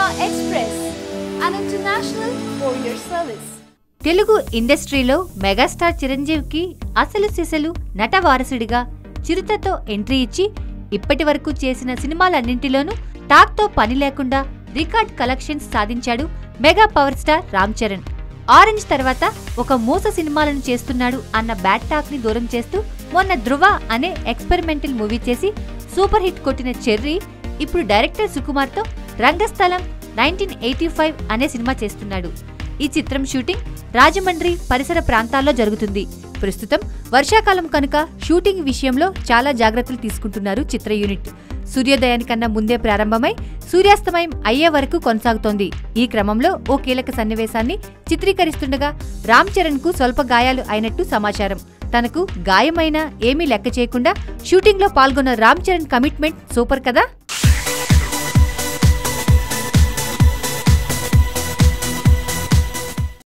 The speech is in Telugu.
Express, an international courier service. Telugu ఇండస్ట్రీలో మెగాస్టార్ చిరంజీవికి అసలు సిసలు నట వారసుడిగా చిరుతతో ఎంట్రీ ఇచ్చి ఇప్పటి వరకు చేసిన సినిమాలన్నింటిలోనూ టాక్తో పని లేకుండా రికార్డ్ కలెక్షన్స్ సాధించాడు mega power star Ram Charan. Orange తర్వాత ఒక మూస సినిమాలను చేస్తున్నాడు అన్న బ్యాడ్ టాక్ ని దూరం చేస్తూ మొన్న ధృవ అనే ఎక్స్పెరిమెంటల్ మూవీ చేసి సూపర్ హిట్ కొట్టిన చెర్రీ ఇప్పుడు డైరెక్టర్ సుకుమార్తో రంగస్థలం 1985 అనే సినిమా చేస్తున్నాడు. ఈ చిత్రం షూటింగ్ రాజమండ్రి పరిసర ప్రాంతాల్లో జరుగుతుంది. ప్రస్తుతం వర్షాకాలం కనుక షూటింగ్ విషయంలో చాలా జాగ్రత్తలు తీసుకుంటున్నారు చిత్ర యూనిట్. సూర్యోదయానికన్నా ముందే ప్రారంభమై సూర్యాస్తమయం అయ్యే వరకు కొనసాగుతోంది. ఈ క్రమంలో ఓ కీలక సన్నివేశాన్ని చిత్రీకరిస్తుండగా రామ్ చరణ్ కు స్వల్ప గాయాలు అయినట్టు సమాచారం. తనకు గాయమైనా ఏమీ లెక్క చేయకుండా షూటింగ్లో పాల్గొన్న రామ్ చరణ్ కమిట్మెంట్ సూపర్ కదా.